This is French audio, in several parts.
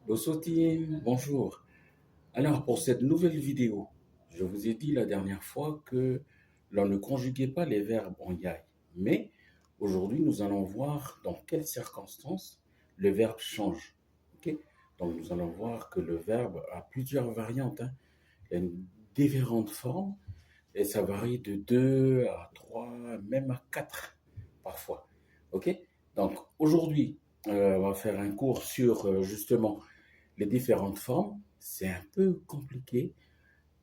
Bossotine, bonjour. Alors, pour cette nouvelle vidéo, je vous ai dit la dernière fois que l'on ne conjuguait pas les verbes en yai. Mais aujourd'hui, nous allons voir dans quelles circonstances le verbe change. Ok. Donc, nous allons voir que le verbe a plusieurs variantes, hein. Il y a une différentes formes et ça varie de 2 à 3, même à 4 parfois. Ok. Donc, aujourd'hui, on va faire un cours sur justement les différentes formes. C'est un peu compliqué,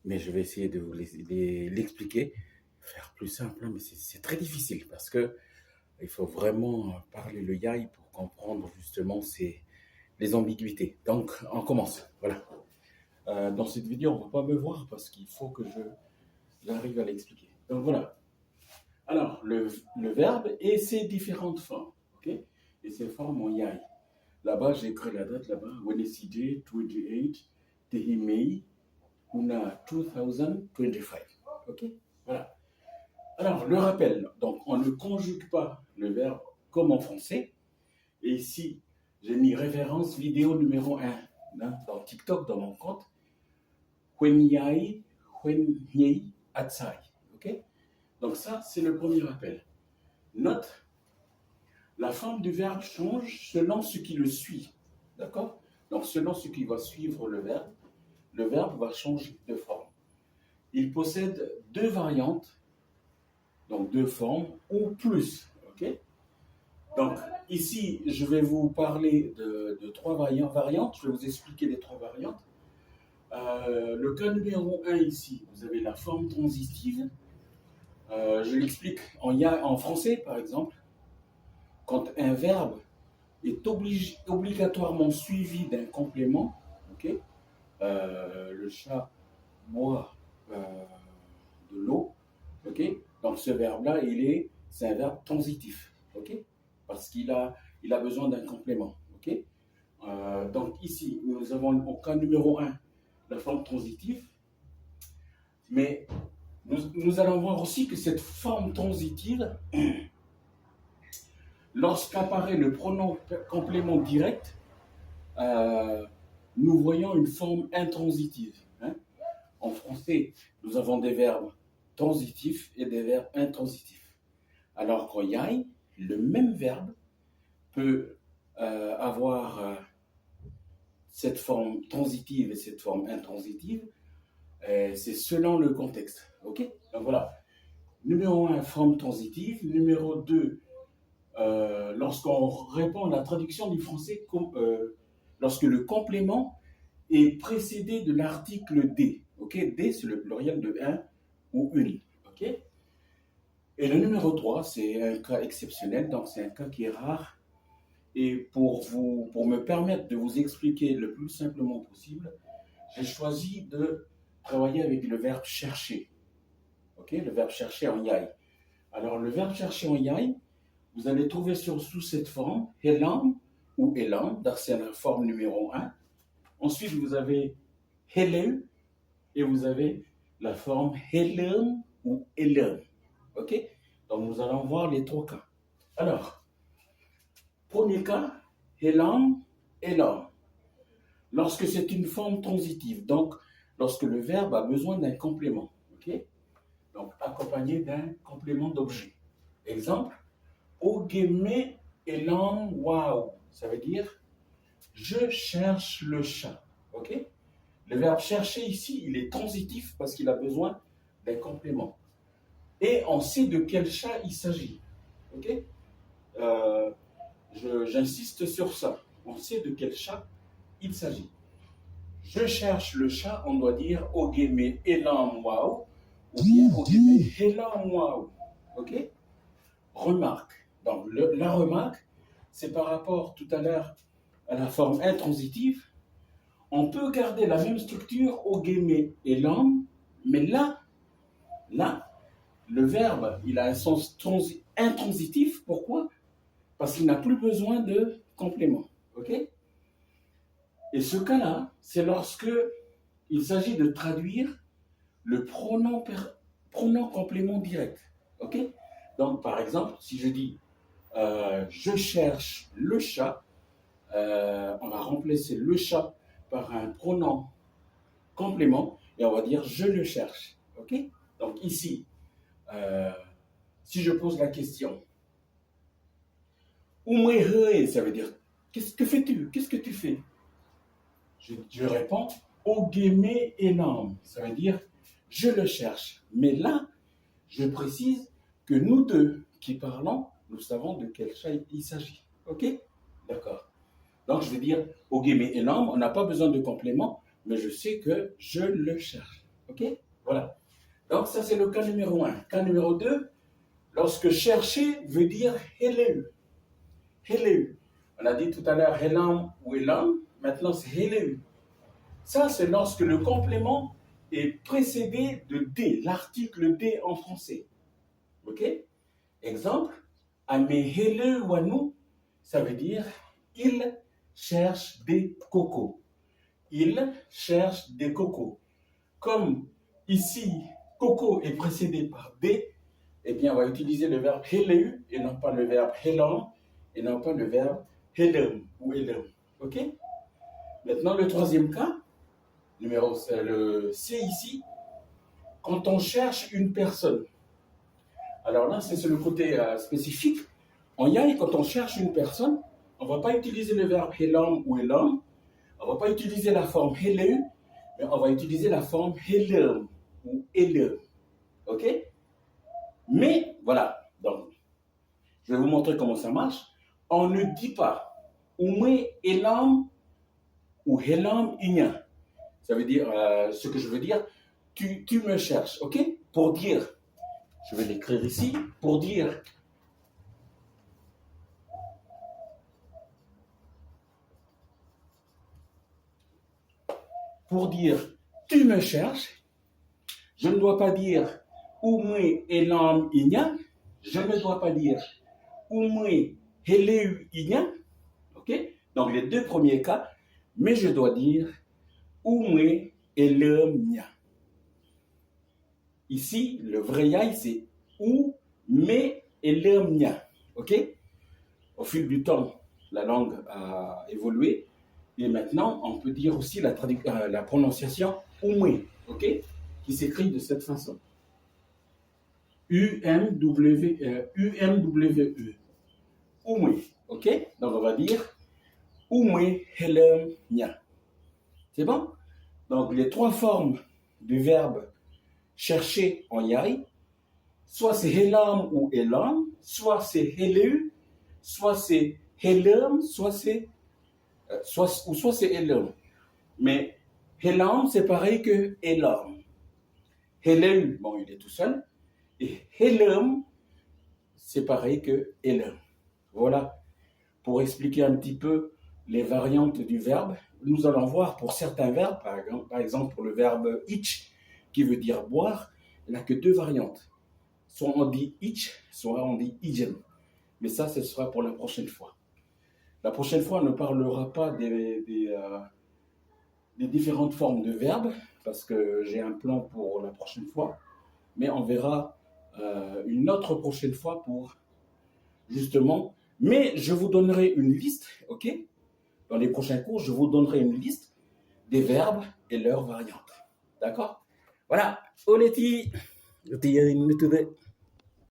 mais je vais essayer de vous l'expliquer, faire plus simple, hein, mais c'est très difficile parce que il faut vraiment parler le yai pour comprendre justement les ambiguïtés. Donc, on commence. Voilà. Dans cette vidéo, on ne va pas me voir parce qu'il faut que j'arrive à l'expliquer. Donc voilà. Alors, le verbe et ses différentes formes. Ok. Et ses formes en yai. Là-bas, j'ai écrit la date là-bas. Wednesday 28 Tehimei Una 2025. OK. Voilà. Alors, le rappel. Donc, on ne conjugue pas le verbe comme en français. Et ici, j'ai mis référence vidéo numéro 1 hein, dans TikTok, dans mon compte. Hwenyai, Hwenyei, Atsai. OK. Donc, ça, c'est le premier rappel. Note, la forme du verbe change selon ce qui le suit. D'accord. Donc, selon ce qui va suivre le verbe va changer de forme. Il possède deux variantes, donc deux formes ou plus. Okay. Donc ici, je vais vous parler de trois variantes. Je vais vous expliquer les trois variantes. Le cas numéro 1 ici, vous avez la forme transitive. Je l'explique en français, par exemple. Quand un verbe est obligatoirement suivi d'un complément, okay, le chat boit de l'eau, ok. Donc ce verbe-là, c'est un verbe transitif, ok, parce il a besoin d'un complément, ok. Donc ici, nous avons au cas numéro 1 la forme transitive, mais nous allons voir aussi que cette forme transitive, lorsqu'apparaît le pronom complément direct, nous voyons une forme intransitive, hein. En français, nous avons des verbes transitifs et des verbes intransitifs. Alors qu'en yai, le même verbe peut avoir cette forme transitive et cette forme intransitive. C'est selon le contexte. Ok. Donc voilà. Numéro 1, forme transitive. Numéro 2, lorsqu'on répond à la traduction du français, lorsque le complément est précédé de l'article D. Ok. D, c'est le pluriel de un ou une. Ok. Et le numéro 3, c'est un cas exceptionnel, donc c'est un cas qui est rare. Et pour me permettre de vous expliquer le plus simplement possible, j'ai choisi de travailler avec le verbe chercher. Ok, le verbe chercher en yai. Alors, le verbe chercher en yai, vous allez trouver sous cette forme, helam ou elam, c'est la forme numéro 1. Ensuite, vous avez helem et vous avez la forme helem ou elem. Ok, donc nous allons voir les trois cas. Alors, premier cas, elam, elam. Lorsque c'est une forme transitive, donc lorsque le verbe a besoin d'un complément, ok? Donc accompagné d'un complément d'objet. Exemple, ogeme elam wow, ça veut dire je cherche le chat, ok? Le verbe chercher ici, il est transitif parce qu'il a besoin d'un complément. Et on sait de quel chat il s'agit, ok? Euh, J'insiste sur ça. On sait de quel chat il s'agit. Je cherche le chat, on doit dire Ogeme Elan Wow ou bien Ogeme Elan Wow. Ok. Remarque. Donc la remarque, c'est par rapport tout à l'heure à la forme intransitive. On peut garder la même structure Ogeme Elan, mais là, le verbe, il a un sens intransitif. Pourquoi? Parce qu'il n'a plus besoin de complément. Ok. Et ce cas-là, c'est lorsque il s'agit de traduire le pronom complément direct. Ok. Donc, par exemple, si je dis je cherche le chat, On va remplacer le chat par un pronom complément et on va dire je le cherche. Ok? Donc ici, si je pose la question, Umwehe, ça veut dire qu'est-ce que fais-tu? Qu'est-ce que tu fais? Je réponds Ogeme énorme, ça veut dire je le cherche. Mais là, je précise que nous deux qui parlons, nous savons de quel chat il s'agit. Ok? D'accord. Donc je vais dire Ogeme énorme, on n'a pas besoin de complément, mais je sais que je le cherche. Ok? Voilà. Donc ça c'est le cas numéro 1. Cas numéro 2, lorsque chercher veut dire hello. Hello. On a dit tout à l'heure Helam ou Elam, maintenant c'est Heleu. Ça, c'est lorsque le complément est précédé de D, l'article D en français. Ok? Exemple, Ame Heleu Wanu, ça veut dire il cherche des cocos. Il cherche des cocos. Comme ici, coco est précédé par D, eh bien, on va utiliser le verbe Heleu et non pas le verbe Helam et non pas le verbe Helem ou Helem. Ok? Maintenant, le troisième cas, c'est le C ici, quand on cherche une personne. Alors là, c'est le côté spécifique. En Yai, quand on cherche une personne, on ne va pas utiliser le verbe Helam ou Elam, on ne va pas utiliser la forme Heleu, mais on va utiliser la forme Helem ou Elem. Ok? Mais voilà, donc, je vais vous montrer comment ça marche. On ne dit pas Oume Elam ou Helam Inya. Ça veut dire, ce que je veux dire, tu me cherches, ok? Pour dire, je vais l'écrire ici, pour dire tu me cherches, je ne dois pas dire Oume Elam Inya, je ne dois pas dire Oume Heleu Inya, ok? Donc les deux premiers cas, mais je dois dire Oume Elam Nya. Ici, le vrai yai, c'est ou, mais et l'emnia. Ok? Au fil du temps, la langue a évolué. Et maintenant, on peut dire aussi la prononciation umwe, ok? Qui s'écrit de cette façon. U-M-W-E. Umwe, ok? Donc on va dire umwe helem nya. C'est bon? Donc les trois formes du verbe chercher en yai, soit c'est Helam ou Elam, soit c'est Heleu, soit c'est Helem, soit c'est Elam. Mais Helam, c'est pareil que Elam. Heleu, bon, il est tout seul. Et Helem, c'est pareil que Elam. Voilà, pour expliquer un petit peu les variantes du verbe. Nous allons voir pour certains verbes, par exemple pour le verbe itch, qui veut dire boire, il n'a que deux variantes. Soit on dit itch, soit on dit idjem. Mais ça, ce sera pour la prochaine fois. La prochaine fois, on ne parlera pas des différentes formes de verbes, parce que j'ai un plan pour la prochaine fois. Mais on verra une autre prochaine fois pour justement. Mais je vous donnerai une liste, ok? Dans les prochains cours, je vous donnerai une liste des verbes et leurs variantes. D'accord? Voilà. Oleti.